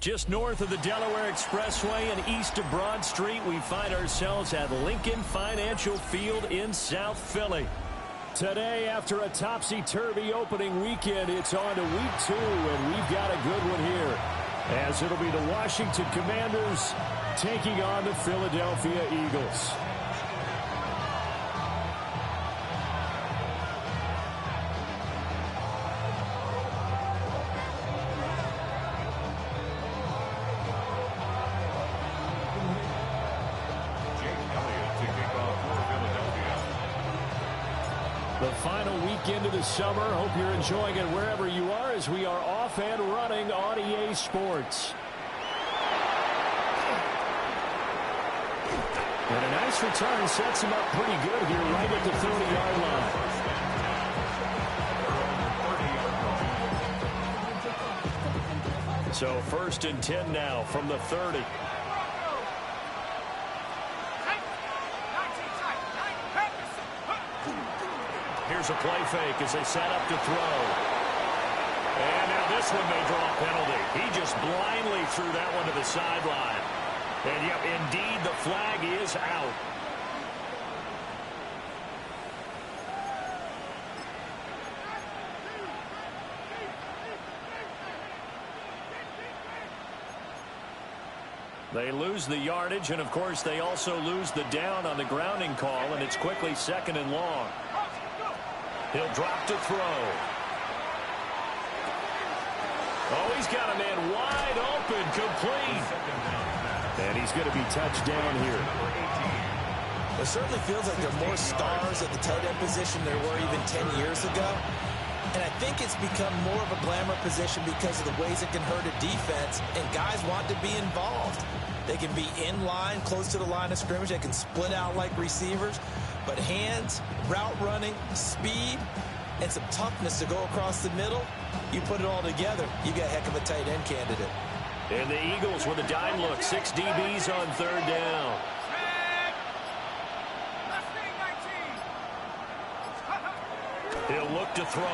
Just north of the Delaware Expressway and east of Broad Street, we find ourselves at Lincoln Financial Field in South Philly. Today, after a topsy-turvy opening weekend, it's on to week 2, and we've got a good one here, as it'll be the Washington Commanders taking on the Philadelphia Eagles. The final weekend of the summer. Hope you're enjoying it wherever you are as we are off and running on EA Sports. And a nice return sets him up pretty good here right at the 30-yard line. So 1st and 10 now from the 30. Here's a play fake as they set up to throw. And now this one may draw a penalty. He just blindly threw that one to the sideline. And, yep, indeed, the flag is out. They lose the yardage, and, of course, they also lose the down on the grounding call, and it's quickly 2nd and long. He'll drop to throw. Oh, he's got a man wide open, complete. And he's going to be touched down here. It certainly feels like there are more stars at the tight end position than there were even 10 years ago. And I think it's become more of a glamour position because of the ways it can hurt a defense, and guys want to be involved. They can be in line, close to the line of scrimmage. They can split out like receivers. But hands, route running, speed, and some toughness to go across the middle, you put it all together, you got a heck of a tight end candidate. And the Eagles with a dime look, 6 DBs on 3rd down. He'll look to throw.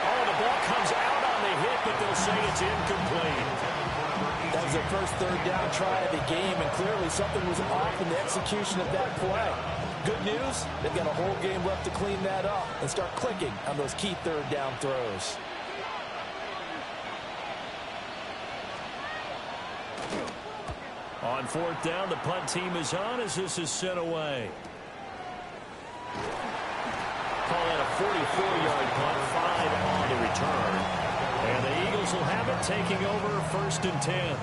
Oh, the ball comes out on the hit, but they'll say it's incomplete. That was their first 3rd down try of the game, and clearly something was off in the execution of that play. Good news, they've got a whole game left to clean that up and start clicking on those key 3rd down throws. On 4th down, the punt team is on as this is sent away. Call that a 44-yard punt, 5 on the return. And the Eagles will have it, taking over 1st and 10.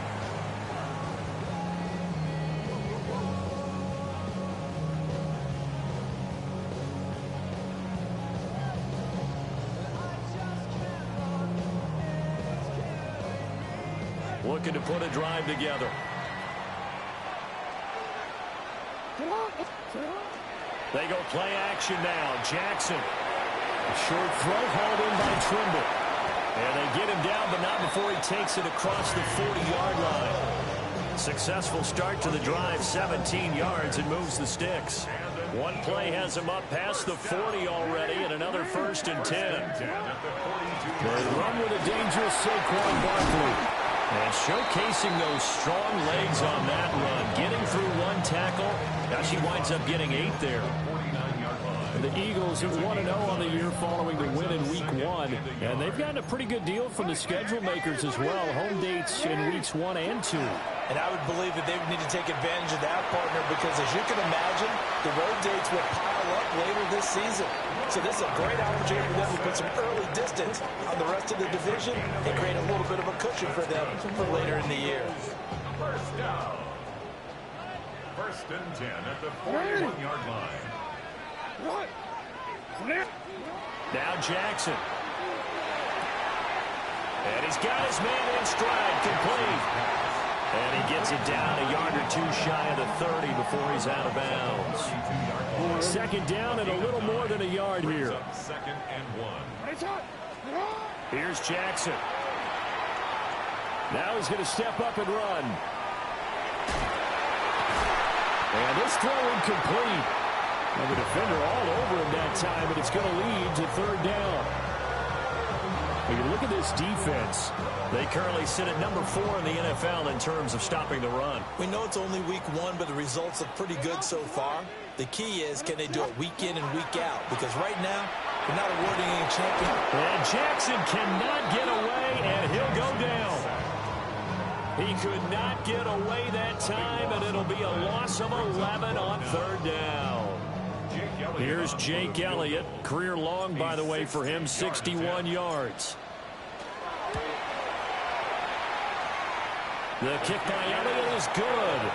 Looking to put a drive together. They go play action now. Jackson. A short throw hauled in by Trimble. And they get him down, but not before he takes it across the 40-yard line. Successful start to the drive, 17 yards, and moves the sticks. One play has him up past the 40 already, and another 1st and 10. They run with a dangerous Saquon Barkley. And showcasing those strong legs on that run. Getting through one tackle. Now she winds up getting 8 there. And the Eagles 1-0 on the year following the win in Week 1. And they've gotten a pretty good deal from the schedule makers as well. Home dates in Weeks 1 and 2. And I would believe that they would need to take advantage of that, partner, because as you can imagine, the road dates will pile up later this season. So this is a great opportunity for them to put some early distance on the rest of the division and create a little bit of a cushion for them for later in the year. 1st down. 1st and 10 at the 41-yard line. Now Jackson. And he's got his man in stride, complete. And he gets it down a yard or 2 shy of the 30 before he's out of bounds. 2nd down and a little more than a yard here. 2nd and 1. Here's Jackson. Now he's going to step up and run. And this throw incomplete. And the defender all over him that time, and it's going to lead to 3rd down. When you look at this defense, they currently sit at number 4 in the NFL in terms of stopping the run. We know it's only week 1, but the results look pretty good so far. The key is, can they do it week in and week out? Because right now, we're not awarding any champion. And Jackson cannot get away, and he'll go down. He could not get away that time, and it'll be a loss of 11 on 3rd down. Here's Jake Elliott. Career long, by the way, for him, 61 yards. The kick by Elliott is good.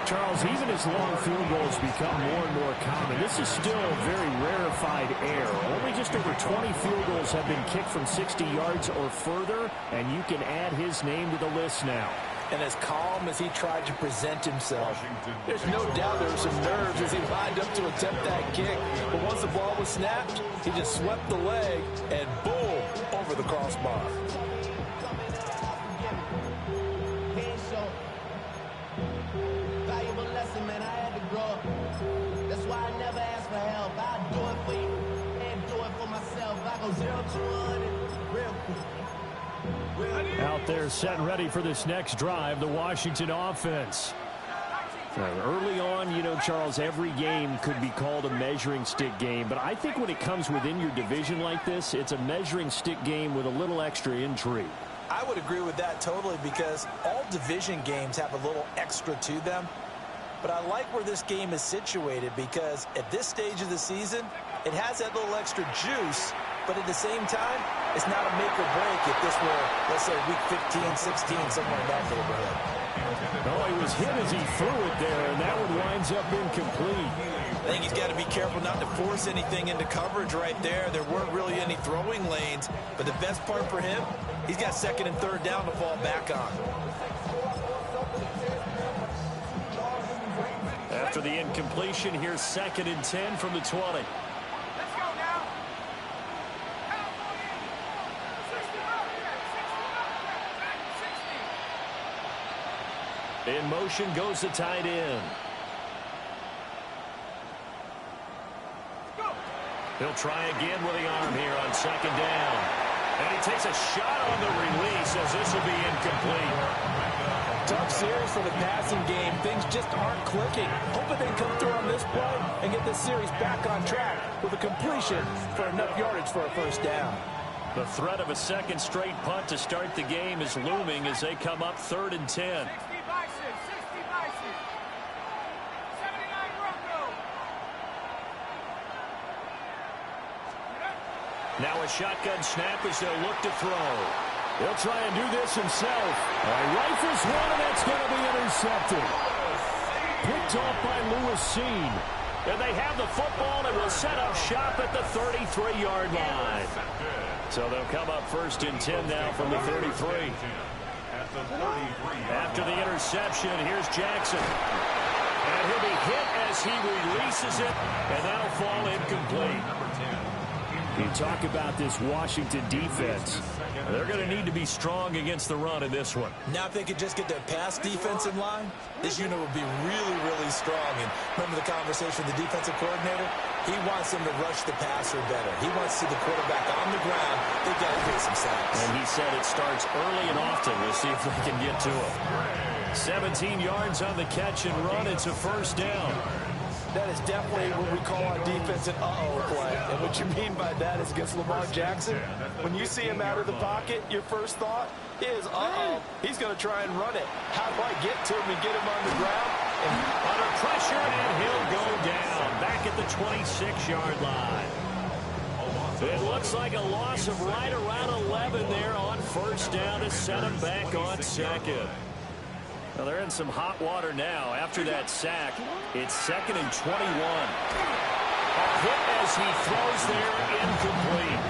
Charles, even as long field goals become more and more common, this is still a very rarefied air. Only just over 20 field goals have been kicked from 60 yards or further, and you can add his name to the list now. And as calm as he tried to present himself, there's no doubt there were some nerves as he lined up to attempt that kick. But once the ball was snapped, he just swept the leg and boom, over the crossbar. Valuable lesson, man. I had to grow up. That's why I never ask for help. I do it for you and do it for myself. I go 0 to 100 real quick. Out there set and ready for this next drive, the Washington offense. Early on, you know, Charles, every game could be called a measuring stick game. But I think when it comes within your division like this, it's a measuring stick game with a little extra intrigue. I would agree with that totally because all division games have a little extra to them. But I like where this game is situated because at this stage of the season, it has that little extra juice. But at the same time, it's not a make or break if this were, let's say, week 15, 16, somewhere in that neighborhood. Oh, he was hit as he threw it there, and that one winds up incomplete. I think he's got to be careful not to force anything into coverage right there. There weren't really any throwing lanes. But the best part for him, he's got 2nd and 3rd down to fall back on. After the incompletion, here's 2nd and 10 from the 20. In motion goes the tight end. He'll try again with the arm here on 2nd down. And he takes a shot on the release as this will be incomplete. Tough series for the passing game. Things just aren't clicking. Hoping they come through on this play and get this series back on track with a completion for enough yardage for a 1st down. The threat of a 2nd straight punt to start the game is looming as they come up 3rd and 10. Now a shotgun snap as they'll look to throw. He'll try and do this himself. Rifles one, and that's going to be intercepted. Picked off by Lewis Cine. And they have the football and will set up shop at the 33-yard line. So they'll come up 1st and 10 now from the 33. After the interception, here's Jackson. And he'll be hit as he releases it, and that'll fall incomplete. You talk about this Washington defense. They're going to need to be strong against the run in this one. Now if they could just get their pass defense in line, this unit would be really, really strong. And remember the conversation with the defensive coordinator? He wants them to rush the passer better. He wants to see the quarterback on the ground. They've got to create some sacks. And he said it starts early and often. We'll see if they can get to him. 17 yards on the catch and run. It's a 1st down. That is definitely what we call on defense an uh-oh play. And what you mean by that is against Lamar Jackson, when you see him out of the pocket, your first thought is, uh-oh, he's going to try and run it. How do I get to him and get him on the ground? Under pressure, and he'll go down back at the 26-yard line. It looks like a loss of right around 11 there on 1st down to set him back on 2nd. Well, they're in some hot water now. After that sack, it's 2nd and 21. A hit as he throws there, incomplete.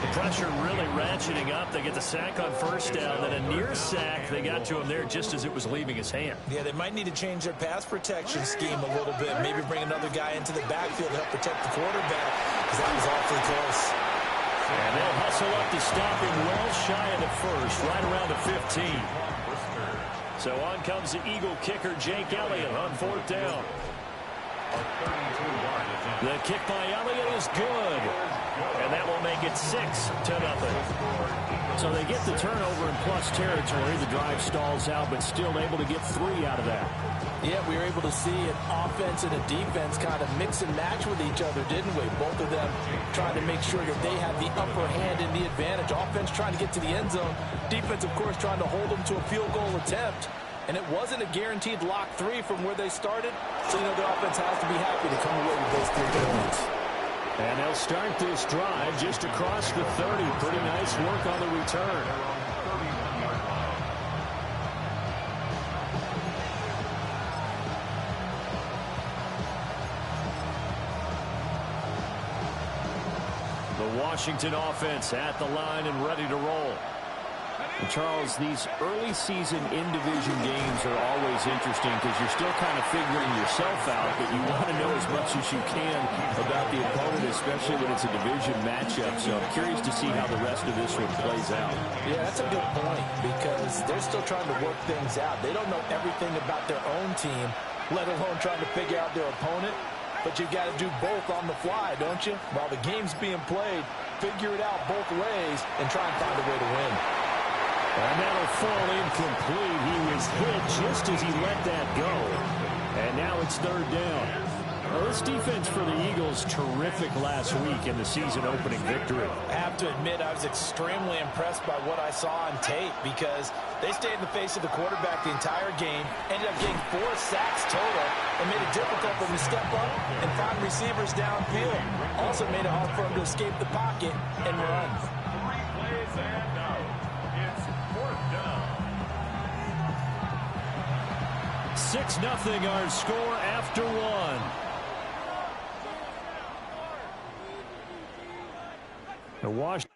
The pressure really ratcheting up. They get the sack on 1st down, then a near sack. They got to him there just as it was leaving his hand. Yeah, they might need to change their pass protection scheme a little bit. Maybe bring another guy into the backfield to help protect the quarterback, because that was awfully close. And they'll hustle up to stop him well shy of the 1st, right around the 15. So on comes the Eagle kicker, Jake Elliott, on 4th down. The kick by Elliott is good. And that will make it 6-0. So they get the turnover in plus territory. The drive stalls out, but still able to get 3 out of that. Yeah, we were able to see an offense and a defense kind of mix and match with each other, didn't we? Both of them trying to make sure that they have the upper hand and the advantage. Offense trying to get to the end zone. Defense, of course, trying to hold them to a field goal attempt. And it wasn't a guaranteed lock 3 from where they started. So, you know, the offense has to be happy to come away with those 3 points. And they'll start this drive just across the 30. Pretty nice work on the return. The Washington offense at the line and ready to roll. And Charles, these early season in-division games are always interesting because you're still kind of figuring yourself out, but you want to know as much as you can about the opponent, especially when it's a division matchup. So I'm curious to see how the rest of this one plays out. Yeah, that's a good point because they're still trying to work things out. They don't know everything about their own team, let alone trying to figure out their opponent. But you got to do both on the fly, don't you? While the game's being played, figure it out both ways and try and find a way to win. And that'll fall incomplete. He was hit just as he let that go. And now it's 3rd down. Well, this defense for the Eagles, terrific last week in the season-opening victory. I have to admit, I was extremely impressed by what I saw on tape because they stayed in the face of the quarterback the entire game, ended up getting 4 sacks total, and made it difficult for them to step up and find receivers downfield. Also made it hard for them to escape the pocket and run. 3 plays and out. It's 4th down. 6-0 our score after 1. The Washington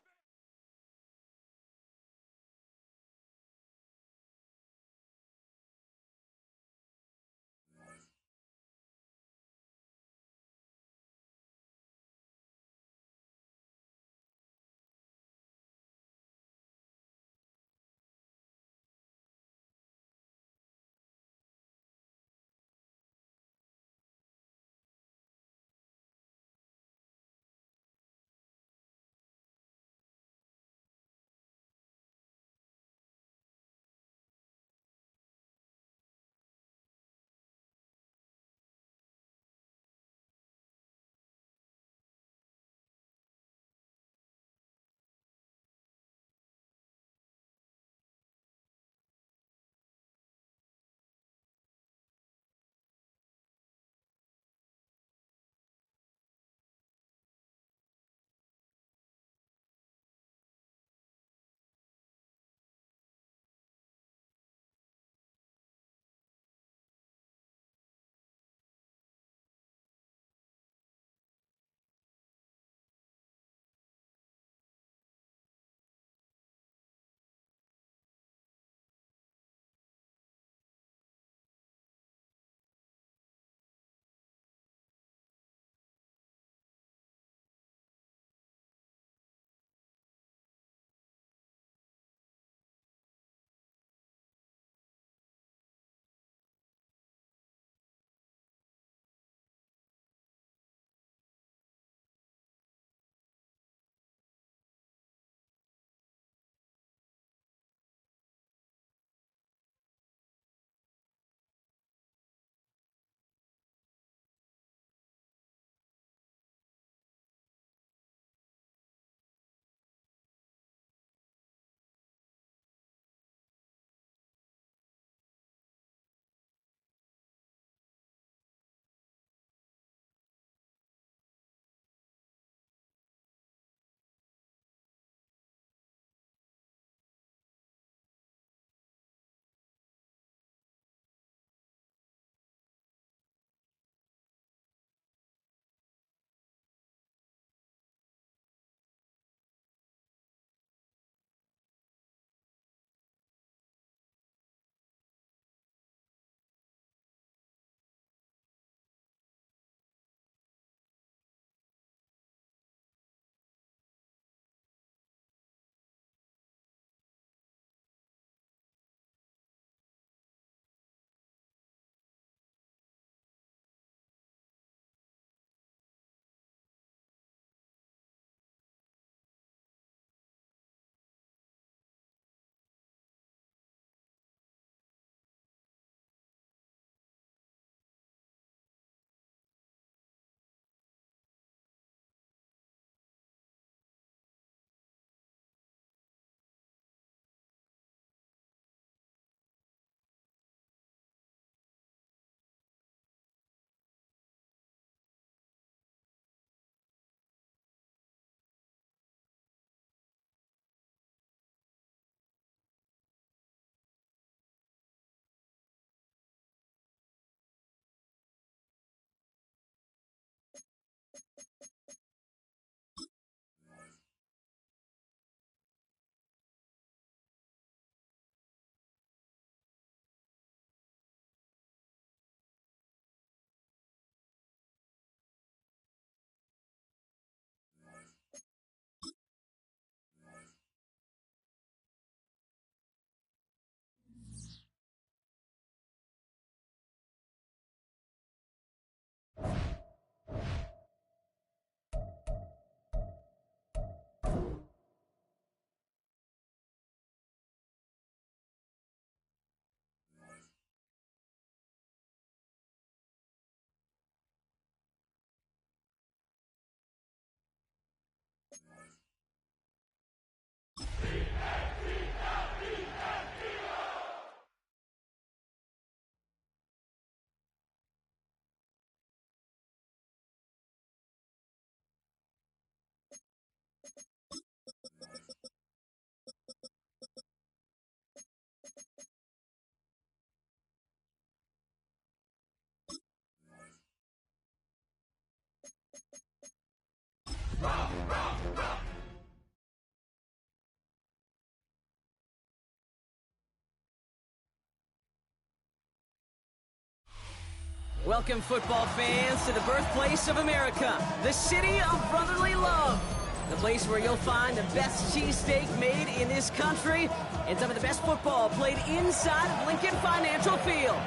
Welcome, football fans, to the birthplace of America, the city of brotherly love. The place where you'll find the best cheesesteak made in this country and some of the best football played inside of Lincoln Financial Field.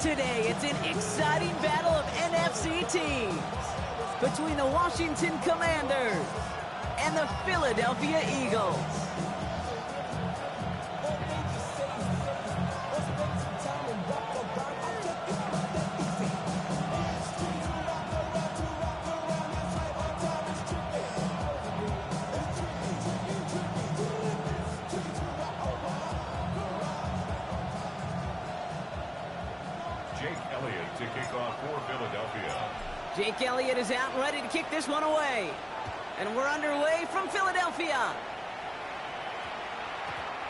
Today, it's an exciting battle of NFC teams between the Washington Commanders and the Philadelphia Eagles. To kick off for Philadelphia. Jake Elliott is out and ready to kick this one away. And we're underway from Philadelphia.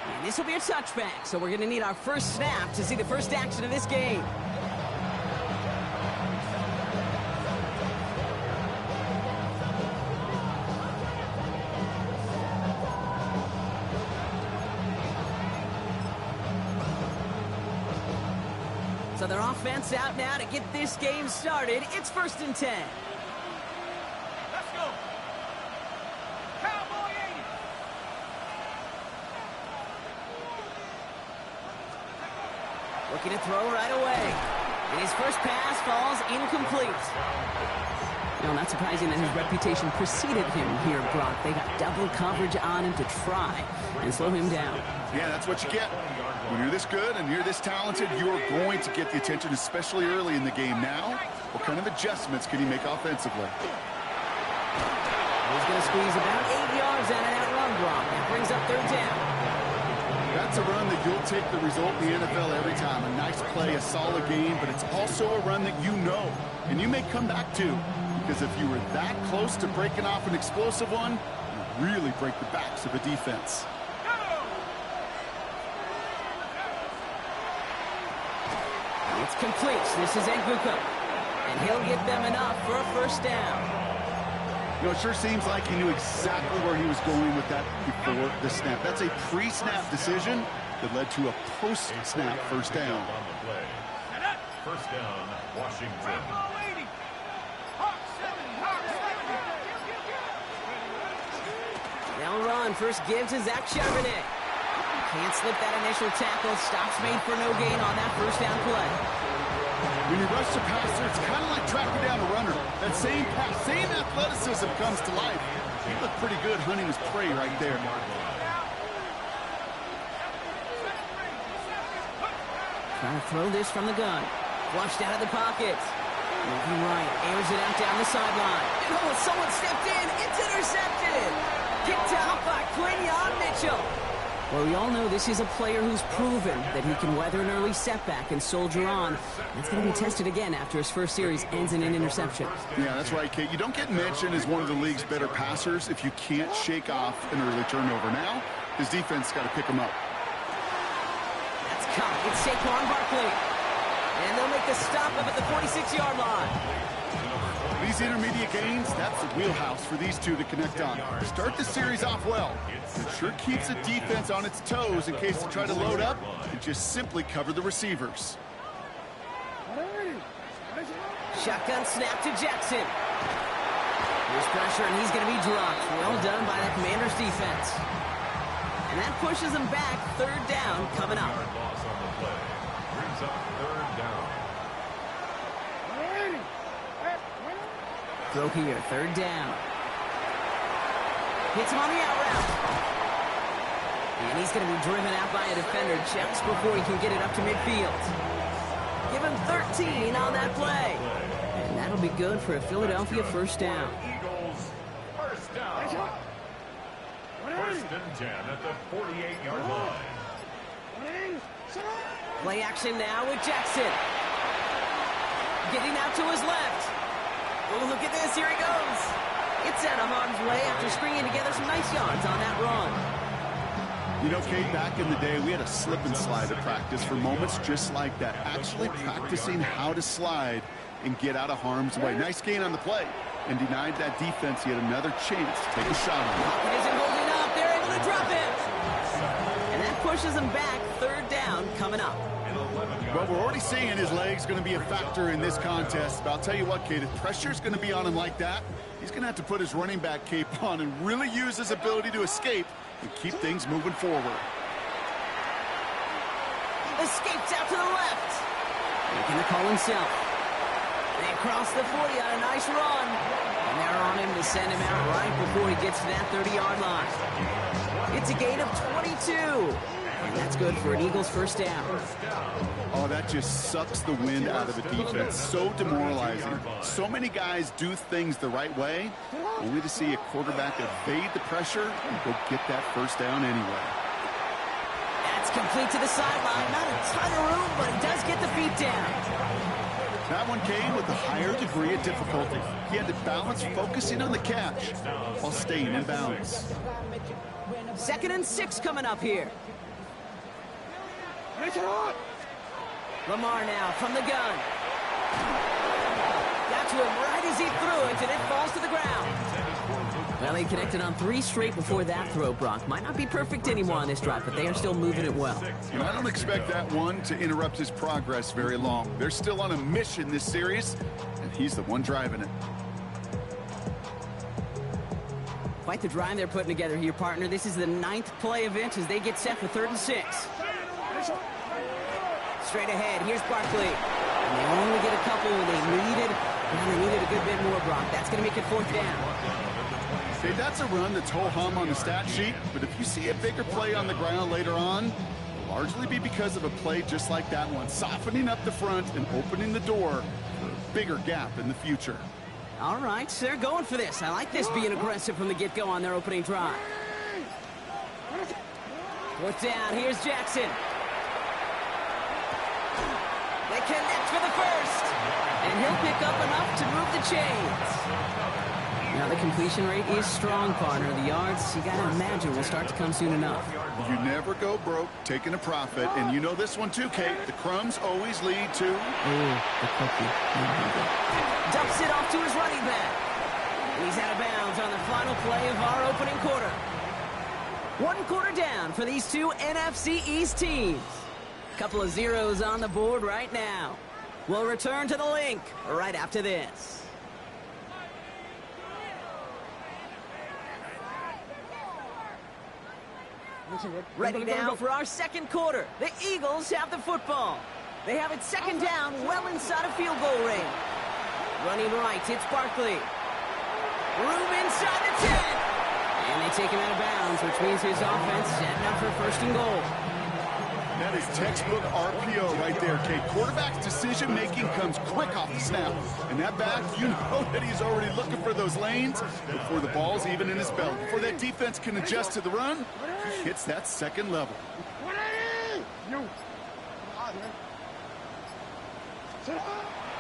And this will be a touchback, so we're going to need our first snap to see the first action of this game. So their offense out now to get this game started. It's 1st and 10. Let's go. Cowboy 80. Looking to throw right away. And his first pass falls incomplete. You know, not surprising that his reputation preceded him here, Brock. They got double coverage on him to try and slow him down. Yeah, that's what you get. When you're this good and you're this talented, you're going to get the attention, especially early in the game. Now, what kind of adjustments can he make offensively? He's going to squeeze about 8 yards out of that run, Brock. That brings up 3rd down. That's a run that you'll take the result in the NFL every time. A nice play, a solid game, but it's also a run that you know, and you may come back to. Because if you were that close to breaking off an explosive one, you really break the backs of a defense. It's complete. This is Egbuka. And he'll get them enough for a first down. You know, it sure seems like he knew exactly where he was going with that before the snap. That's a pre-snap decision that led to a post-snap first down. First down, Washington. Now run. First give to Zach Charbonnet. Can't slip that initial tackle. Stops made for no gain on that first down play. When you rush the passer, it's kind of like tracking down a runner. That same pass, same athleticism comes to life. He looked pretty good hunting his prey right there. Trying to throw this from the gun. Flushed out of the pocket. Moving right. Airs it out down the sideline. Oh, someone stepped in. It's intercepted. Picked out by Quinyon Mitchell. Well, we all know this is a player who's proven that he can weather an early setback and soldier on. That's going to be tested again after his first series ends in an interception. Yeah, that's right, Kate. You don't get mentioned as one of the league's better passers if you can't shake off an early turnover. Now, his defense got to pick him up. That's caught. It's Saquon Barkley. And they'll make the stop up at the 46-yard line. These intermediate gains, that's the wheelhouse for these two to connect on. Start the series off well. It sure keeps the defense on its toes in case they try to load up and just simply cover the receivers. Shotgun snap to Jackson. There's pressure, and he's going to be dropped. Well done by the Commanders' defense. And that pushes them back. 3rd down coming up. Loss on the play. Brings up 3rd down. Throw here, 3rd down. Hits him on the out route. And he's going to be driven out by a defender just before he can get it up to midfield. Give him 13 on that play. And that'll be good for a Philadelphia first down. Eagles, first down. 1st and 10 at the 48-yard line. Play action now with Jackson. Getting out to his left. Oh, look at this. Here he goes. It's out of harm's way after stringing together some nice yards on that run. You know, Kate, back in the day, we had a slip and slide at practice for moments just like that. Actually practicing how to slide and get out of harm's way. Nice gain on the play and denied that defense yet another chance to take a shot on it. Pocket isn't holding up. They're able to drop it. And that pushes them back. 3rd down coming up. Well, we're already seeing his legs going to be a factor in this contest. But I'll tell you what, Kate, if pressure's going to be on him like that, he's going to have to put his running back cape on and really use his ability to escape and keep things moving forward. Escapes out to the left. Making the call himself. They cross the 40 on a nice run. And they're on him to send him out right before he gets to that 30-yard line. It's a gain of 22. And that's good for an Eagles first down. Oh, that just sucks the wind out of the defense. So demoralizing. So many guys do things the right way, only to see a quarterback evade the pressure and go get that first down anyway. That's complete to the sideline. Not a ton of room, but he does get the feet down. That one came with a higher degree of difficulty. He had to balance focusing on the catch while staying in bounds. 2nd and 6 coming up here. Lamar now from the gun. Got to him right as he threw it, and it falls to the ground. Well, he connected on 3 straight before that throw, Brock. Might not be perfect anymore on this drive, but they are still moving it well. And I don't expect that one to interrupt his progress very long. They're still on a mission this series, and he's the one driving it. Quite the drive they're putting together here, partner. This is the 9th play event as they get set for 3rd and 6. Straight ahead, here's Barkley. And they only get a couple when they needed a good bit more, Brock. That's going to make it 4th down. Okay, that's a run that's ho-hum on the stat sheet, but if you see a bigger play on the ground later on, it'll largely be because of a play just like that one, softening up the front and opening the door for a bigger gap in the future. All right, they're going for this. I like this being aggressive from the get-go on their opening drive. 4th down, here's Jackson. They connect for the first, and he'll pick up enough to move the chains. Now the completion rate is strong, partner. The yards, you got to imagine, will start to come soon enough. You never go broke taking a profit, and you know this one too, Kate. The crumbs always lead to... the cookie. Dumps it off to his running back. He's out of bounds on the final play of our opening quarter. 1 quarter down for these two NFC East teams. Couple of zeros on the board right now. We'll return to the link right after this. Ready now for our 2nd quarter. The Eagles have the football. They have it 2nd down, well inside of field goal range. Running right, it's Barkley. Room inside the 10. And they take him out of bounds, which means his offense setting up for 1st and goal. That is textbook RPO right there, Kate. Quarterback's decision-making comes quick off the snap. And that back, you know that he's already looking for those lanes before the ball's even in his belt. Before that defense can adjust to the run, he hits that 2nd level.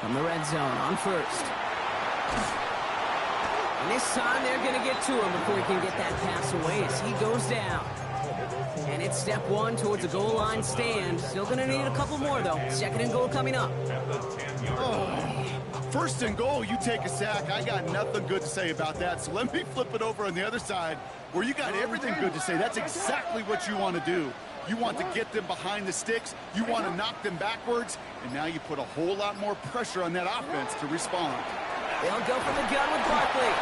From the red zone on 1st. And this time they're going to get to him before he can get that pass away as he goes down. And it's step 1 towards a goal line stand. Still going to need a couple more, though. 2nd and goal coming up. Oh, 1st and goal, you take a sack. I got nothing good to say about that. So let me flip it over on the other side where you got everything good to say. That's exactly what you want to do. You want to get them behind the sticks. You want to knock them backwards. And now you put a whole lot more pressure on that offense to respond. They'll go for the gun with Barkley.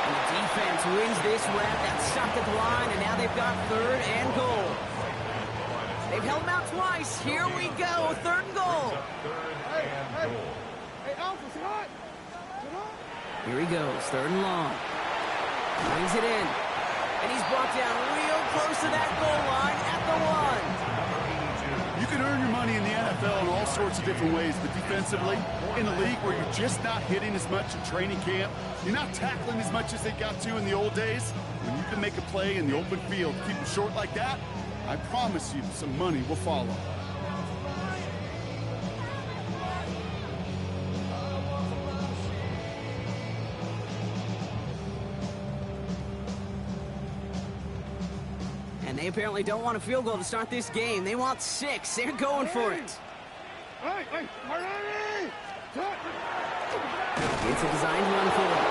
And the defense wins this rep. That's stopped at the line, and now they've got 3rd and goal. They've held them out twice. Here we go, 3rd and goal. Here he goes, 3rd and long. Brings it in. And he's brought down real close to that goal line at the 1. You can earn your money in the NFL in all sorts of different ways, but defensively, in a league where you're just not hitting as much in training camp, you're not tackling as much as they got to in the old days, when you can make a play in the open field, keep it short like that, I promise you some money will follow. And they apparently don't want a field goal to start this game. They want 6. They're going for it. It's a designed run for them.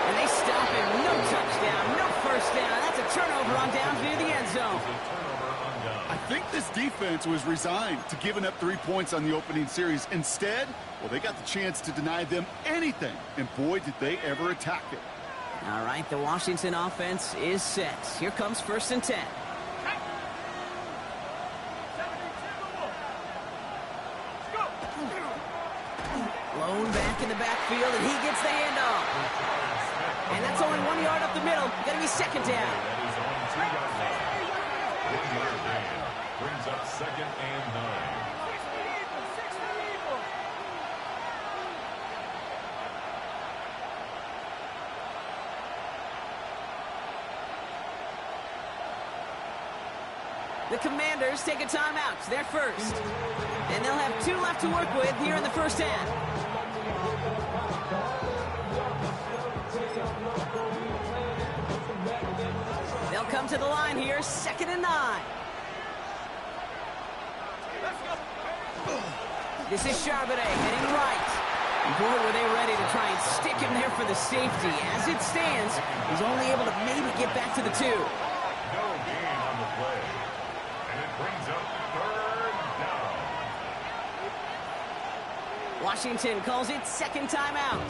And they stop him. No touchdown, no first down. That's a turnover on down near the end zone. I think this defense was resigned to giving up 3 points on the opening series. Instead, well, they got the chance to deny them anything, and boy, did they ever attack it. All right, the Washington offense is set. Here comes 1st and 10. Blown back in the backfield, and he gets the handoff. And that's only 1 yard up the middle. Going to be 2nd down. Brings up 2nd and 9. The Commanders take a timeout. They're first. And they'll have 2 left to work with here in the first half. They'll come to the line here, 2nd and 9. This is Charbonnet heading right. Boy, were they ready to try and stick him there for the safety. As it stands, he's only able to maybe get back to the 2. No gain on the play. And it brings up 3rd down. Washington calls it 2nd timeout.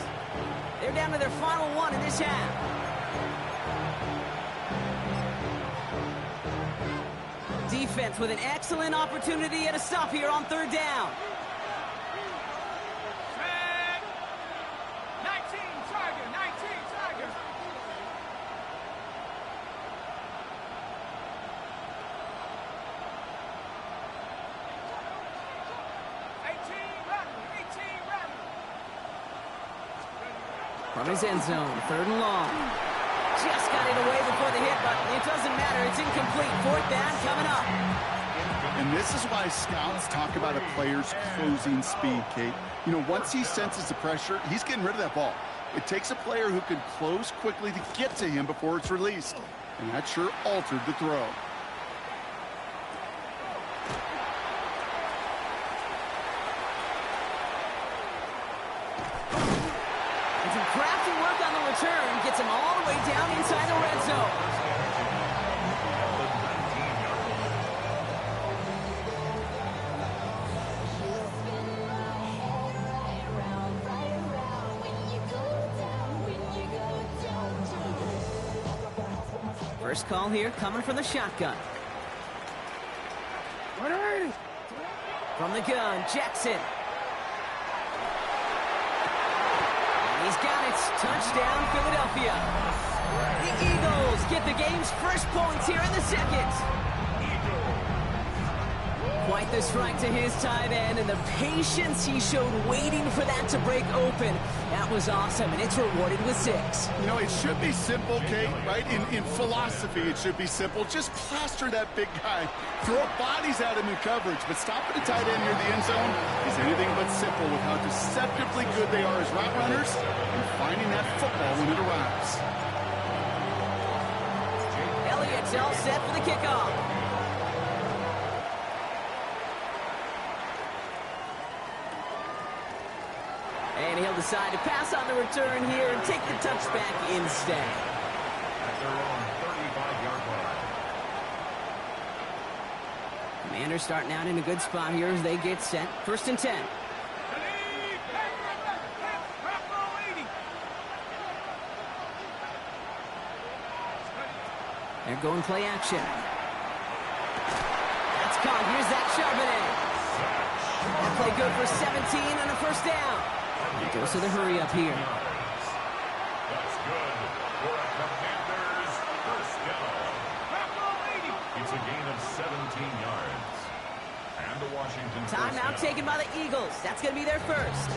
They're down to their final 1 in this half. Defense with an excellent opportunity at a stop here on 3rd down. 19 Tiger. 18 Rattler. From his end zone, 3rd and long. Just got it away before the hit, but it doesn't matter. It's incomplete. 4th down coming up. And this is why scouts talk about a player's closing speed, Kate. You know, once he senses the pressure, he's getting rid of that ball. It takes a player who can close quickly to get to him before it's released. And that sure altered the throw. And some crafty work on the return gets him all the way down inside the red zone. First call here coming from the shotgun. From the gun, Jackson. And he's got it. Touchdown, Philadelphia. The Eagles get the game's first points here in the 2nd. Quite the strike to his tight end, and the patience he showed waiting for that to break open. That was awesome, and it's rewarded with 6. You know, it should be simple, Kate, right? In philosophy, it should be simple. Just plaster that big guy. Throw bodies at him in coverage, but stopping a tight end near the end zone is anything but simple with how deceptively good they are as route runners and finding that football when it arrives. Elliott's all set for the kickoff. And he'll decide to pass on the return here and take the touchback instead. At their own 35-yard line. Commanders starting out in a good spot here as they get set. 1st and 10. They're going play action. That's caught. Here's that Charbonnet. That play good for 17 and a 1st down. He goes to the hurry up here. That's good for a Commanders 1st down. It's a gain of 17 yards. And the Washington Timeout taken by the Eagles. That's going to be their first.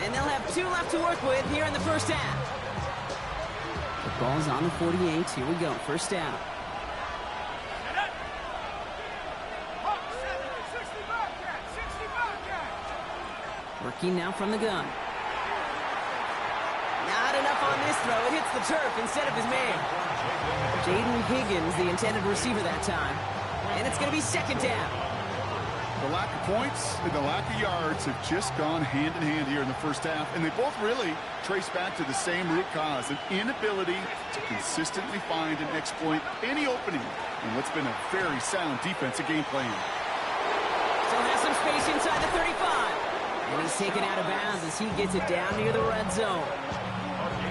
And they'll have 2 left to work with here in the 1st half. The ball's on the 48. Here we go. 1st down. Working now from the gun. Not enough on this throw. It hits the turf instead of his man. Jaden Higgins, the intended receiver that time. And it's going to be 2nd down. The lack of points and the lack of yards have just gone hand in hand here in the first half, and they both really trace back to the same root cause, an inability to consistently find and exploit any opening in what's been a very sound defensive game plan. Still has some space inside the 35. And he's taken out of bounds as he gets it down near the red zone.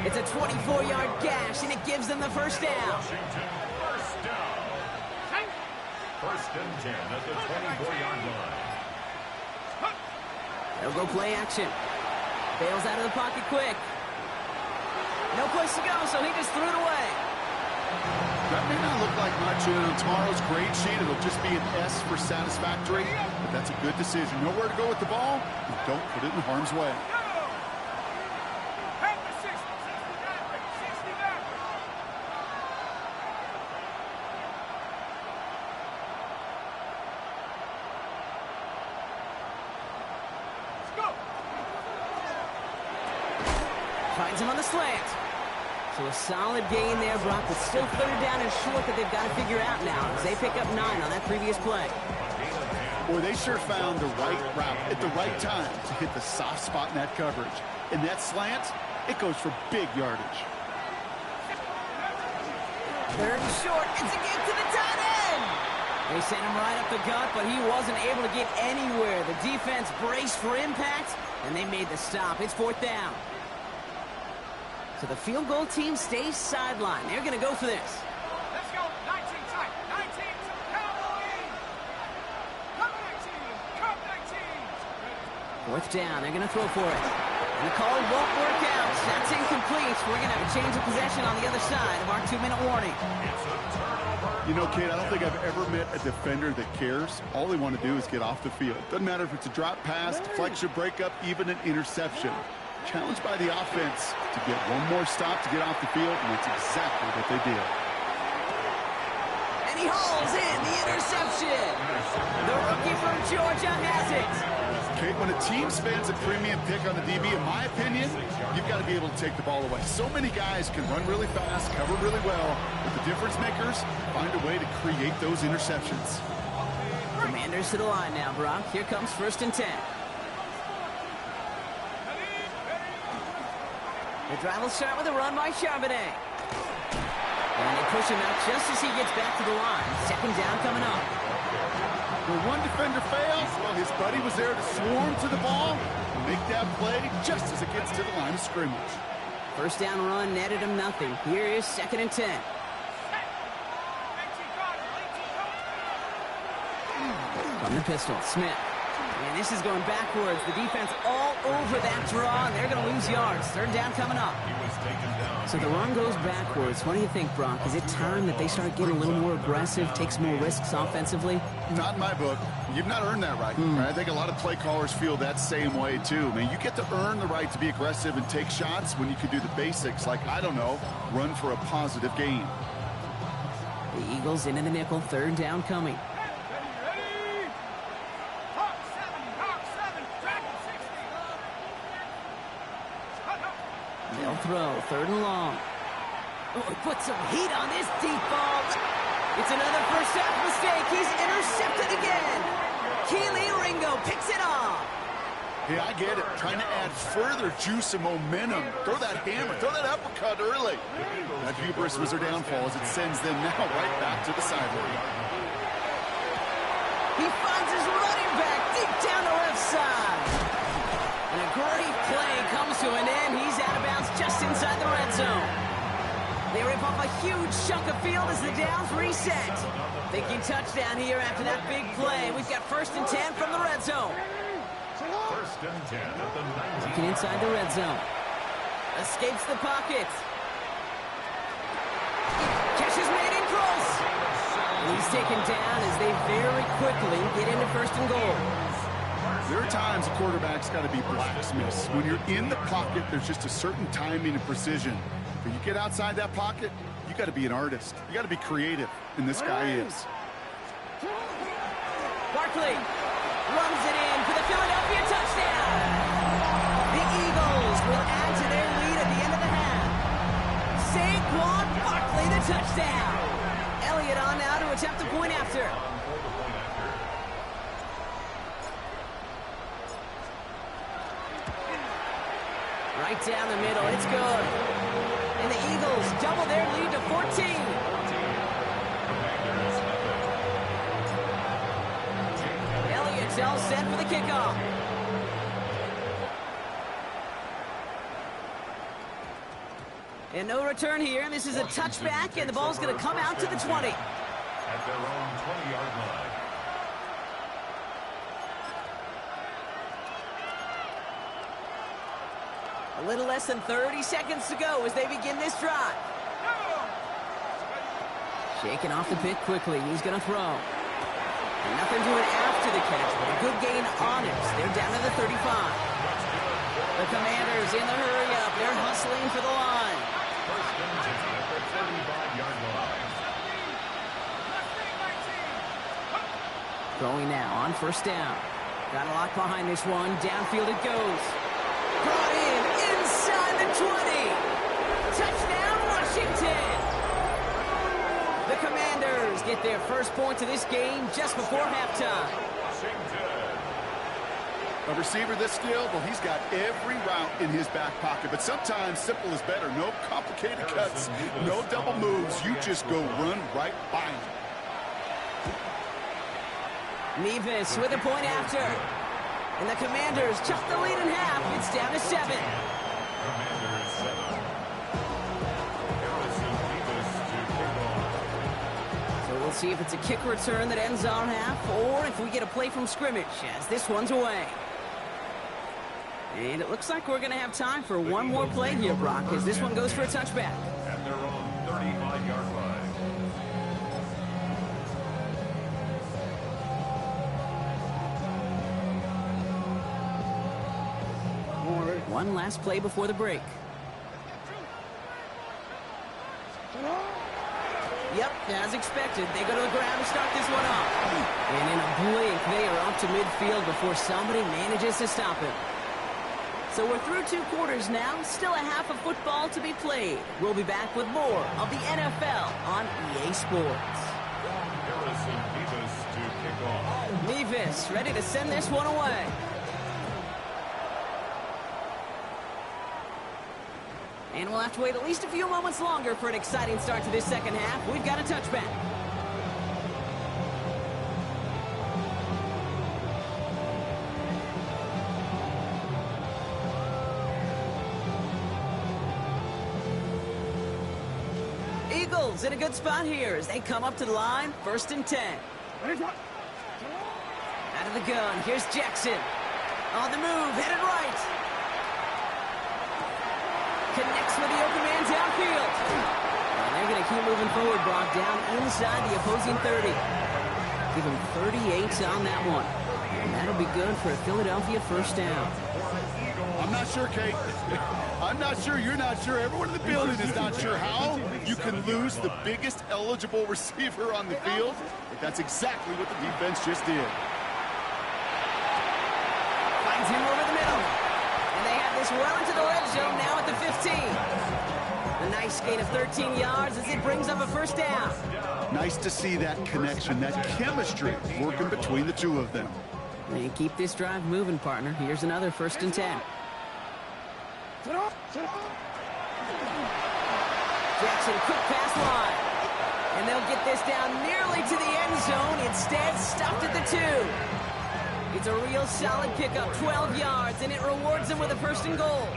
It's a 24-yard gash, and it gives them the first down. Washington, first down. First and 10 at the 24-yard line. They'll go play action. Bails out of the pocket quick. No place to go, so he just threw it away. That may not look like much on tomorrow's grade sheet. It'll just be an S for satisfactory, but that's a good decision. Know where to go with the ball, and don't put it in harm's way. Finds him on the slant. So a solid gain there, Brock, but still third down and short that they've got to figure out now as they pick up 9 on that previous play. Boy, they sure found the right route at the right time to hit the soft spot in that coverage. And that slant, it goes for big yardage. Third and short. It's a get to the tight end. They sent him right up the gut, but he wasn't able to get anywhere. The defense braced for impact, and they made the stop. It's fourth down. So the field goal team stays sidelined. They're going to go for this. Let's go. 19 tight. 19 to the Cowboys. Come 19. Come 19. Fourth down. They're going to throw for it. And the call won't work out. That's incomplete. We're going to have a change of possession on the other side of our 2-minute warning. You know, Kate, I don't think I've ever met a defender that cares. All they want to do is get off the field. Doesn't matter if it's a drop pass, deflection, breakup, even an interception. Challenged by the offense to get one more stop to get off the field, and that's exactly what they did. And he hauls in the interception. The rookie from Georgia has it. Kate, when a team spends a premium pick on the DB, in my opinion, you've got to be able to take the ball away. So many guys can run really fast, cover really well, but the difference makers find a way to create those interceptions. Commanders to the line now, Brock. Here comes first and 10. The drive will start with a run by Charbonnet. And they push him out just as he gets back to the line. Second down coming up. When one defender fails, well, his buddy was there to swarm to the ball and make that play just as it gets to the line of scrimmage. First down run netted him nothing. Here is second and 10. From the pistol, Smith. And this is going backwards. The defense all over that draw, and they're going to lose yards. Third down coming up. So the run goes backwards. What do you think, Brock? Is it time that they start getting a little more aggressive, take some more risks offensively? Not in my book. You've not earned that right. I think a lot of play callers feel that same way, too. I mean, you get to earn the right to be aggressive and take shots when you can do the basics, like, I don't know, run for a positive gain. The Eagles into the nickel. Third down coming. They'll throw. Third and long. Oh, he put some heat on this deep ball. It's another first half mistake. He's intercepted again. Kelee Ringo picks it off. Yeah, I get it. Trying to add further juice and momentum. Throw that hammer. Throw that uppercut early. That hubris was their downfall as it sends them now right back to the sideline. He finds his running back deep down the left side. And a great play comes to an end. He's out of bounds just inside the red zone. They rip off a huge chunk of field as the downs reset. Thinking touchdown here after that big play. We've got first and 10 from the red zone. First and 10 at the 19. Looking inside the red zone. Escapes the pocket. Catch is made in close. And he's taken down as they very quickly get into first and goal. There are times a quarterback's got to be blacksmiths. When you're in the pocket, there's just a certain timing and precision. When you get outside that pocket, you got to be an artist. You got to be creative, and this guy is. Barkley runs it in for the Philadelphia touchdown. The Eagles will add to their lead at the end of the half. Saquon Barkley, the touchdown. Elliott on now to attempt the point after. Right down the middle. It's good. And the Eagles double their lead to 14. Elliott's all set for the kickoff. And no return here. This is a touchback, and the ball's going to come out to the 20. At their own 20-yard line. A little less than 30 seconds to go as they begin this drive. Shaking off the pick quickly. He's going to throw. And nothing doing after the catch, but a good gain on it. They're down to the 35. The Commanders in the hurry-up. They're hustling for the line. First and 10 at the 35-yard line. Going now on first down. Got a lock behind this one. Downfield it goes. Brought in inside the 20. Touchdown, Washington. The Commanders get their first points of this game just before halftime. A receiver this skilled, well, he's got every route in his back pocket. But sometimes simple is better. No complicated cuts, no double moves. You just go run right by him. Nevis with a point after. And the Commanders chop the lead in half. It's down to 7. Commanders 7. Harrison Nevis to kick off. So we'll see if it's a kick return that ends our half, or if we get a play from scrimmage as this one's away. And it looks like we're going to have time for one more play here, Brock, as this one goes for a touchback. At their own 35-yard line. One last play before the break. Yep, as expected, they go to the ground to start this one off. And in a blink, they are up to midfield before somebody manages to stop him. So we're through 2 quarters now, still a half of football to be played. We'll be back with more of the NFL on EA Sports. Harrison Nevis to kick off. Nevis ready to send this one away. And we'll have to wait at least a few moments longer for an exciting start to this second half. We've got a touchback. Eagles in a good spot here as they come up to the line, 1st and 10. Out of the gun, here's Jackson. On the move, headed right. Connects with the open man downfield. And they're going to keep moving forward, Brock, down inside the opposing 30. Give him 38 on that one. And that'll be good for a Philadelphia first down. I'm not sure, Kate. I'm not sure. You're not sure. Everyone in the building is not sure how you can lose the biggest eligible receiver on the field. But that's exactly what the defense just did. Finds him over the middle. And they have this well into the red zone now at the 15. A nice gain of 13 yards as it brings up a first down. Nice to see that connection, that chemistry working between the two of them. And keep this drive moving, partner. Here's another 1st and 10. Jackson, quick pass line. And they'll get this down nearly to the end zone. Instead, stopped at the 2. It's a real solid pickup, 12 yards, and it rewards them with a 1st and goal.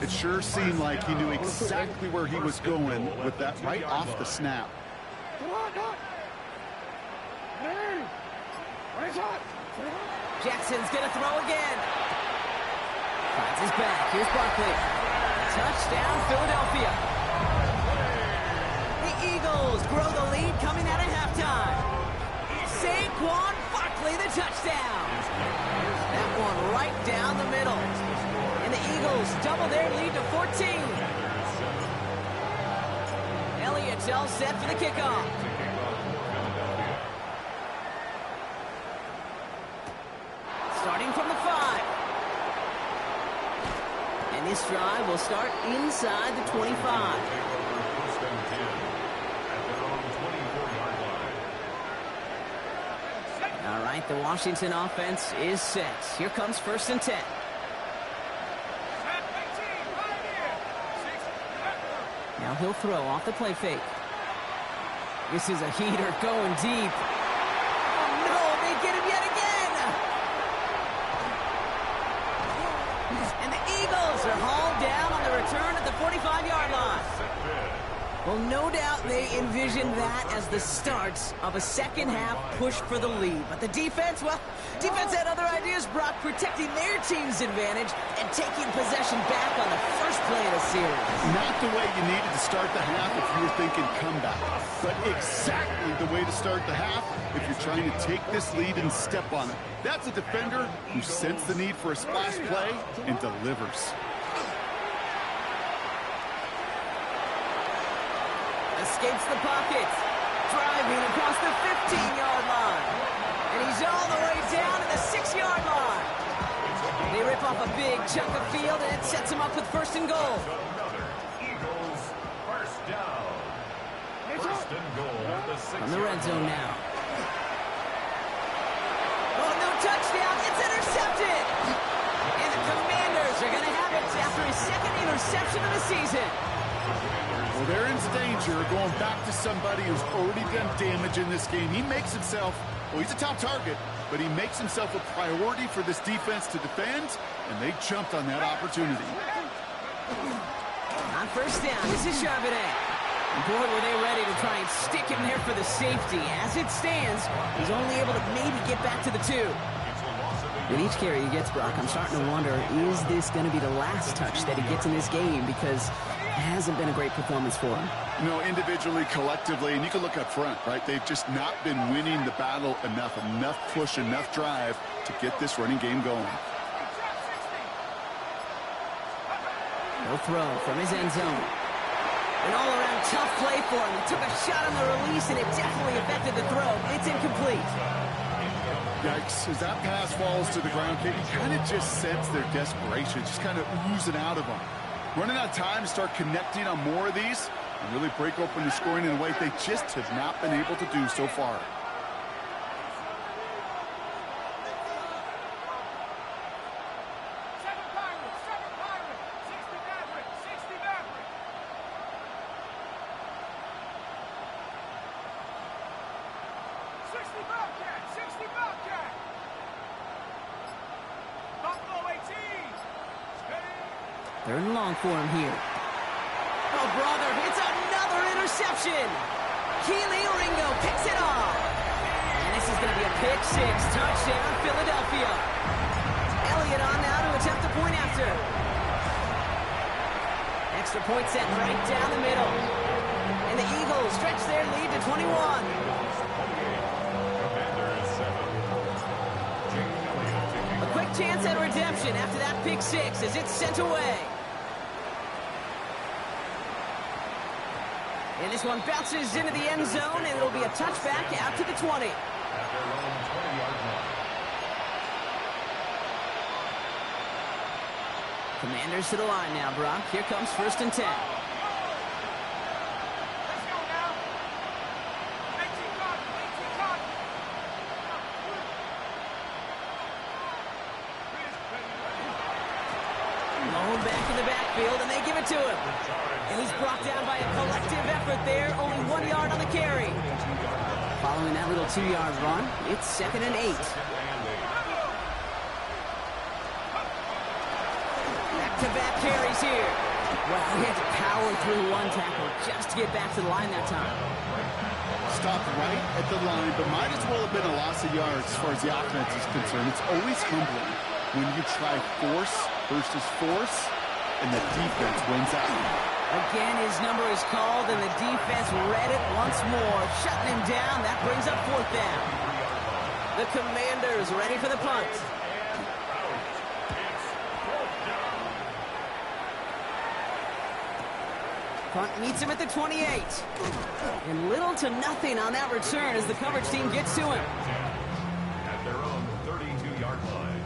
It sure seemed like he knew exactly where he was going with that right off the snap. Jackson's going to throw again. Finds his back. Here's Barkley. Touchdown, Philadelphia. The Eagles grow the lead coming out of halftime. Saquon Barkley, the touchdown. That one right down the middle. And the Eagles double their lead to 14. Elliott's all set for the kickoff. Starting from the 5. And this drive will start inside the 25. All right, the Washington offense is set. Here comes 1st and 10. Now he'll throw off the play fake. This is a heater going deep. Oh, no, they get him yet again. And the Eagles are hauled down on the return at the 45-yard line. Well, no doubt they envisioned that as the start of a second-half push for the lead. But the defense, well, defense had other ideas, Brock, protecting their team's advantage and taking possession back on the first play of the series. Not the way you needed to start the half if you were thinking comeback, but exactly the way to start the half if you're trying to take this lead and step on it. That's a defender who sensed the need for a splash play and delivers. Escapes the pocket, driving across the 15-yard line. And he's all the way down to the 6-yard line. They rip off a big chunk of field, and it sets him up with first and goal. Another Eagles first down. First and goal at the 6-yard line. From the red zone now. Oh, no touchdown. It's intercepted. And the Commanders are going to have it after his second interception of the season. Well, they're in danger going back to somebody who's already done damage in this game. He makes himself, well, he's a top target, but he makes himself a priority for this defense to defend, and they jumped on that opportunity. On first down, this is Charbonnet. Boy, were they ready to try and stick him there for the safety. As it stands, he's only able to maybe get back to the 2. With each carry he gets, Brock, I'm starting to wonder, is this going to be the last touch that he gets in this game? Because it hasn't been a great performance for him. No, individually, collectively, and you can look up front, right? They've just not been winning the battle enough push, enough drive to get this running game going. He'll throw from his end zone. An all-around tough play for him. He took a shot on the release, and it definitely affected the throw. It's incomplete. Yikes. As that pass falls to the ground, Kate, you kind of just sense their desperation, just kind of oozing out of them. Running out of time to start connecting on more of these and really break open the scoring in a way they just have not been able to do so far. Third and long for him here. Oh, brother, it's another interception. Kelee Ringo picks it off. And this is going to be a pick 6. Touchdown, Philadelphia. Elliott on now to attempt a point after. Extra point set right down the middle. And the Eagles stretch their lead to 21. A quick chance at redemption after that pick 6 as it's sent away. And this one bounces into the end zone, and it'll be a touchback out to the 20. At their own 20-yard line. Commanders to the line now, Brock. Here comes first and 10. Let's go now. 18 caught. 18 caught. Lone back in the backfield, and they give it to him. And he's brought down by a collective effort there. Only 1 yard on the carry. Following that little 2-yard run, it's 2nd and 8. Back-to-back carries here. Well, he had to power through one tackle just to get back to the line that time. Stopped right at the line, but might as well have been a loss of yards as far as the offense is concerned. It's always humbling when you try force versus force, and the defense wins out. Again, his number is called, and the defense read it once more, shutting him down. That brings up 4th down. The Commanders ready for the punt. Punt meets him at the 28. And little to nothing on that return as the coverage team gets to him. At their own 32-yard line.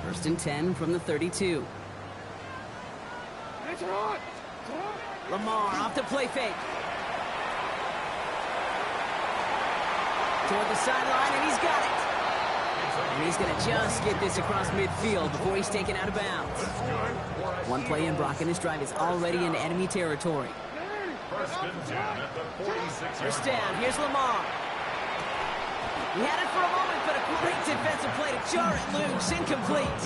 First and 10 from the 32. Lamar off the play fake. Toward the sideline, and he's got it. And he's going to just get this across midfield before he's taken out of bounds. One play in, Brock, and his drive is already in enemy territory. First down, here's Lamar. He had it for a moment, but a great defensive play to jar it loose. Incomplete.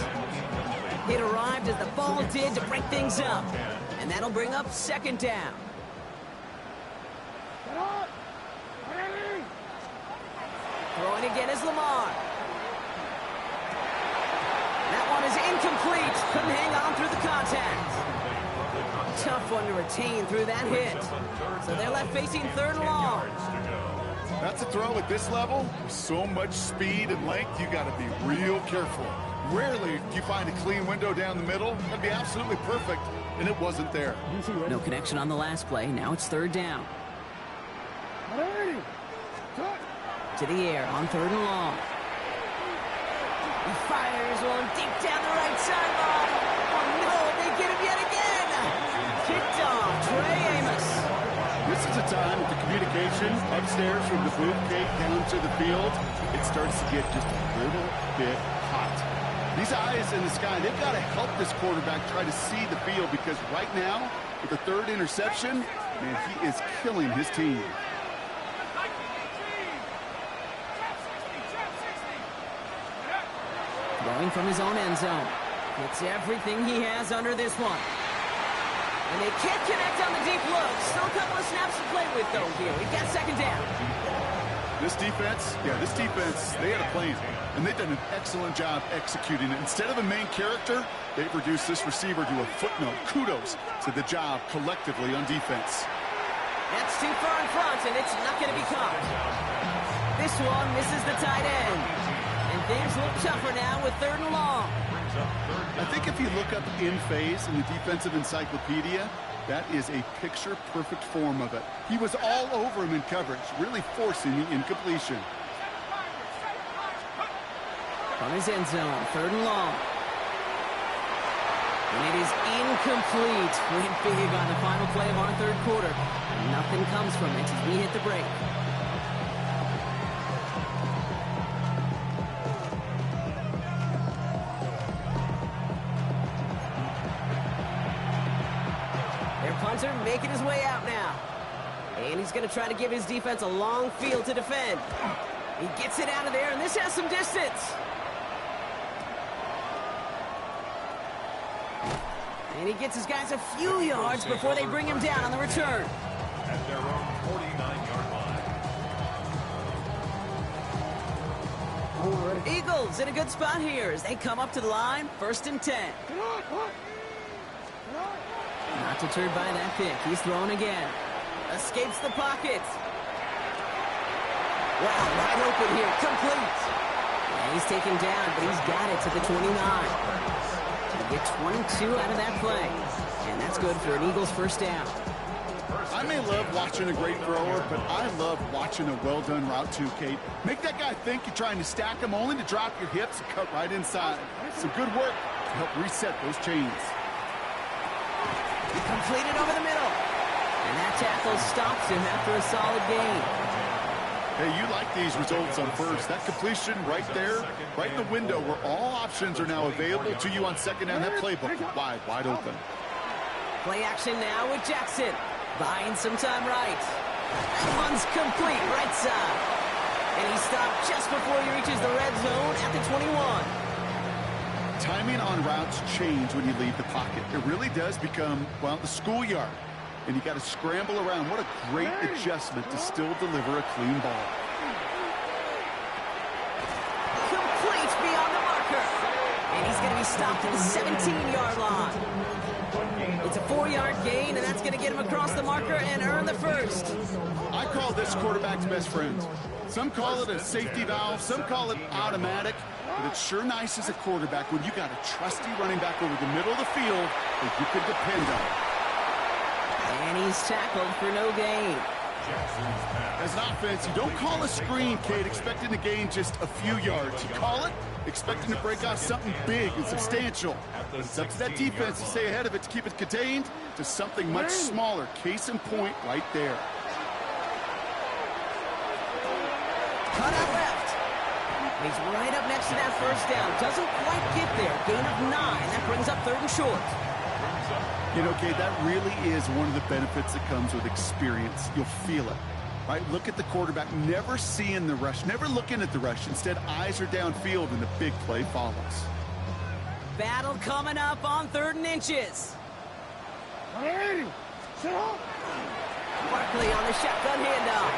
It arrived as the ball did to break things up. And that'll bring up second down. Throwing again is Lamar. That one is incomplete. Couldn't hang on through the contact. Tough one to retain through that hit. So they're left facing third and long. That's a throw at this level. With so much speed and length, you got to be real careful. Rarely do you find a clean window down the middle. That'd be absolutely perfect, and it wasn't there. No connection on the last play. Now it's third down. To the air on third and long. He fires one deep down the right sideline. Oh no, they get him yet again. Kicked off, Trey Amos. This is a time that the communication upstairs from the booth gate down to the field, it starts to get just a little bit hot. These eyes in the sky, they've got to help this quarterback try to see the field, because right now, with the third interception, man, he is killing his team. Going from his own end zone. It's everything he has under this one. And they can't connect on the deep look. Still a couple of snaps to play with, though, here. We've got second down. This defense, they had a plan. And they've done an excellent job executing it. Instead of a main character, they've reduced this receiver to a footnote. Kudos to the job collectively on defense. That's too far in front, and it's not going to be caught. This one misses the tight end. And things look tougher now with third and long. I think if you look up in phase in the defensive encyclopedia, that is a picture-perfect form of it. He was all over him in coverage, really forcing the incompletion. From his end zone, third and long. And it is incomplete. Went big on the final play of our third quarter. And nothing comes from it as we hit the break. Punter making his way out now. And he's going to try to give his defense a long field to defend. He gets it out of there, and this has some distance. And he gets his guys a few yards before they bring him down on the return. At their own 49-yard line. Eagles in a good spot here as they come up to the line, 1st and 10. Not deterred by that pick. He's thrown again. Escapes the pocket. Wow, wide open here. Complete. And he's taken down, but he's got it to the 29. To get 22 out of that play. And that's good for an Eagles first down. I may love watching a great thrower, but I love watching a well-done route too, Kate. Make that guy think you're trying to stack him, only to drop your hips and cut right inside. Some good work to help reset those chains. Completed over the middle. And that tackle stops him after a solid gain. Hey, you like these results on first. That completion right there, right in the window where all options are now available to you on second down. That playbook wide open. Play action now with Jackson. Buying some time right. That one's complete right side. And he stopped just before he reaches the red zone at the 21. Timing on routes change when you leave the pocket. It really does become, well, the schoolyard. And you got to scramble around. What a great adjustment to still deliver a clean ball. Complete beyond the marker. And he's going to be stopped at the 17-yard line. It's a 4-yard gain, and that's going to get him across the marker and earn the first. I call this quarterback's best friend. Some call it a safety valve. Some call it automatic. But it's sure nice as a quarterback when you got a trusty running back over the middle of the field that you can depend on. And he's tackled for no gain. As an offense, you don't call a screen, Kate, expecting to gain just a few yards. You call it expecting to break off something big and substantial. But it's up to that defense to stay ahead of it, to keep it contained to something much smaller. Case in point right there. Cut out left. He's right up next to that first down. Doesn't quite get there. Gain of 9. That brings up 3rd and short. You know, Kate, that really is one of the benefits that comes with experience. You'll feel it, right? Look at the quarterback, never seeing the rush, never looking at the rush. Instead, eyes are downfield, and the big play follows. Battle coming up on 3rd and inches. Barkley on the shotgun handoff.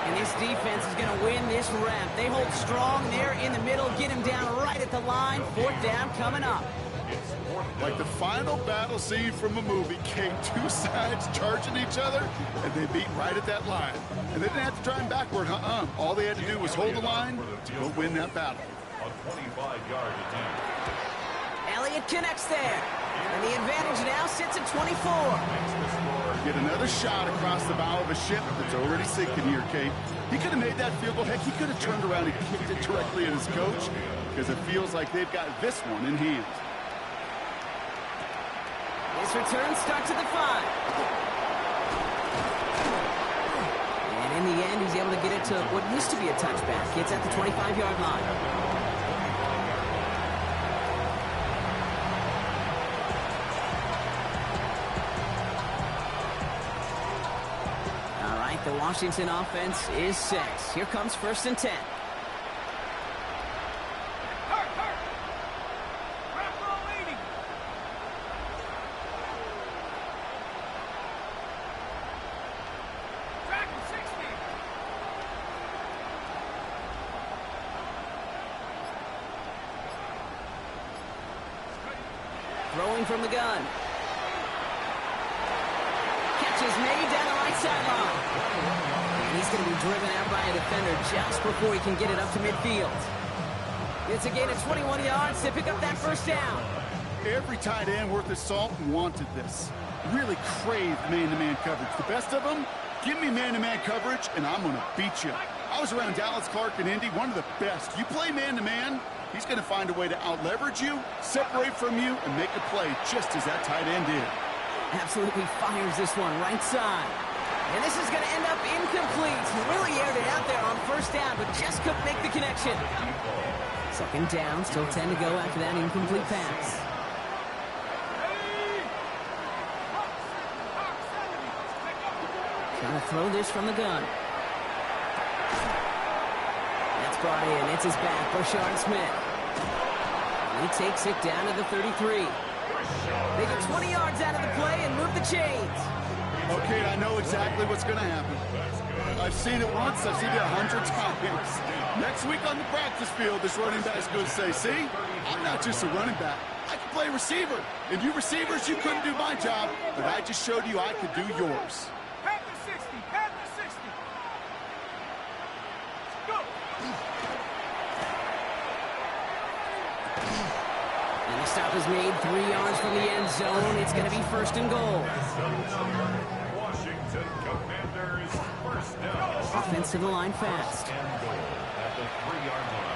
And this defense is going to win this rep. They hold strong there in the middle, get him down right at the line. 4th down coming up. Like the final battle scene from a movie, Kate, 2 sides charging each other, and they beat right at that line. And they didn't have to drive backward, All they had to do was hold the line, go win that battle. A 25-yard attempt. Elliott connects there. And the advantage now sits at 24. Get another shot across the bow of a ship that's already sinking here, Kate. He could have made that field goal. Heck, he could have turned around and kicked it directly at his coach, because it feels like they've got this one in hand. This return starts at the 5. And in the end, he's able to get it to what used to be a touchback. It's at the 25-yard line. The Washington offense is set. Here comes 1st and 10. Throwing from the gun. Catch is made down the right sideline. And he's going to be driven out by a defender just before he can get it up to midfield. It's a gain of 21 yards to pick up that 1st down. Every tight end worth his salt wanted this. Really craved man-to-man coverage. The best of them, give me man-to-man coverage, and I'm going to beat you. I was around Dallas Clark and Indy, one of the best. You play man-to-man, he's going to find a way to out-leverage you, separate from you, and make a play just as that tight end did. Absolutely fires this one right side. And this is going to end up incomplete. He really aired it out there on 1st down, but just couldn't make the connection. 2nd down, still 10 to go after that incomplete pass. Trying to throw this from the gun. That's brought in. It's his back, Brashard Smith. And he takes it down to the 33. They get 20 yards out of the play and move the chains. Okay, I know exactly what's going to happen. I've seen it once, I've seen it 100 times. Next week on the practice field, this running back's going to say, see, I'm not just a running back. I can play receiver. And you receivers, you couldn't do my job, but I just showed you I could do yours. Pat the 60, pat the 60. Go. And the stop is made 3 yards from the end zone. It's going to be 1st and goal. Washington Commanders, 1st down. Offense to the line fast. And goal at the 3-yard line.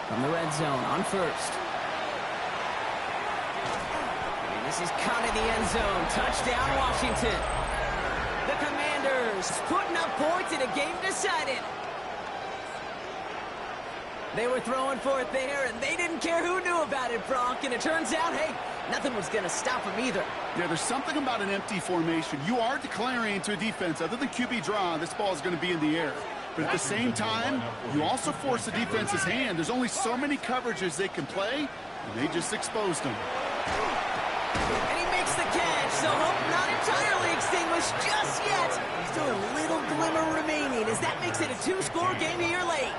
From the red zone on 1st. And this is caught in the end zone. Touchdown, Washington. The Commanders putting up points in a game decided. They were throwing for it there, and they didn't care who knew about it, Brock. And it turns out, hey, nothing was going to stop them either. Yeah, there's something about an empty formation. You are declaring to a defense, other than QB draw, this ball is going to be in the air. But at the same time, you also force the defense's hand. There's only so many coverages they can play, and they just exposed them. And he makes the catch, so hope not entirely extinguished just yet. Still a little glimmer remaining as that makes it a 2-score game here late.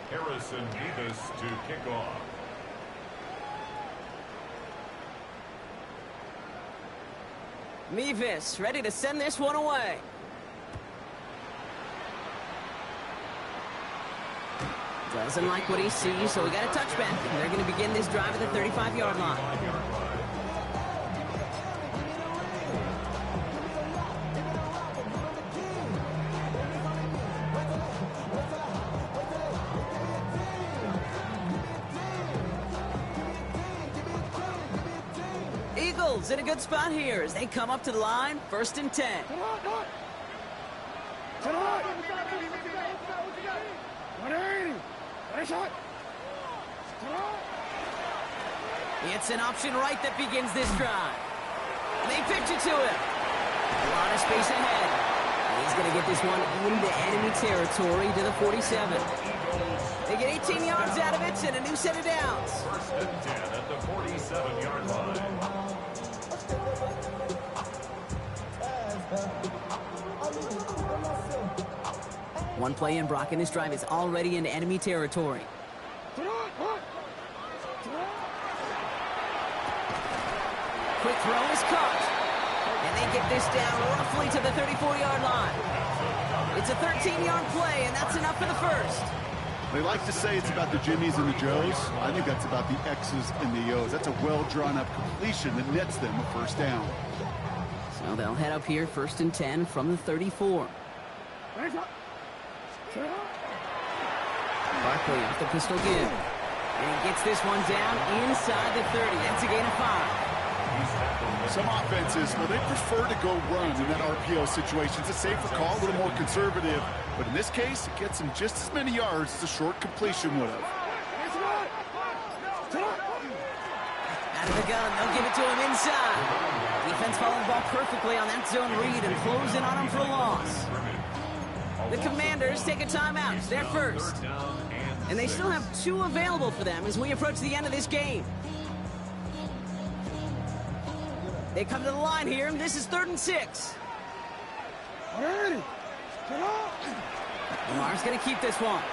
Harrison Mevis to kick off. Mevis ready to send this one away. Doesn't like what he sees, so we got a touchback. They're going to begin this drive at the 35-yard line. Eagles in a good spot here as they come up to the line, 1st and 10. It's an option right that begins this drive. They pitch it to him. A lot of space ahead. He's going to get this one into enemy territory to the 47. They get 18 yards out of it and a new set of downs. 1st and 10 at the 47-yard line. One play in, Brock, in this drive is already into enemy territory. Quick throw is caught. And they get this down roughly to the 34-yard line. It's a 13-yard play, and that's enough for the first. They like to say it's about the Jimmies and the Joes. I think that's about the X's and the O's. That's a well-drawn-up completion that nets them a first down. So they'll head up here, 1st and 10 from the 34. Barkley off the pistol give. And he gets this one down inside the 30. That's a gain of 5. Some offenses, well, they prefer to go run in that RPO situation. It's a safer call, a little more conservative. But in this case, it gets them just as many yards as a short completion would have. Out of the gun, they'll give it to him inside. Defense following the ball perfectly on that zone read and closing on him for a loss. The Commanders take a timeout. They're first. And they still have 2 available for them as we approach the end of this game. They come to the line here, and this is 3rd and 6. Lamar's going to keep this one.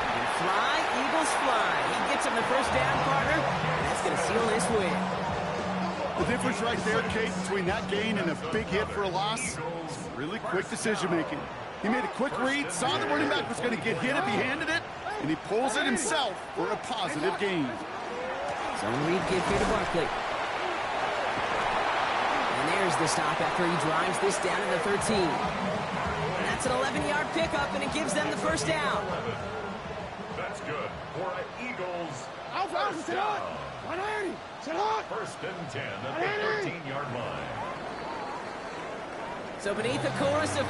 And fly, Eagles fly. He gets him the first down, partner, and that's going to seal this win. The difference right there, Kate, between that gain and a big hit for a loss is really quick decision-making. He made a quick read, saw the running back was going to get hit if he handed it, and he pulls it himself for a positive gain. Zone read give here to Barkley. And there's the stop after he drives this down to the 13. And that's an 11-yard pickup, and it gives them the first down. That's good for an Eagles first down. 1st and 10 at the 13-yard line. So beneath the chorus of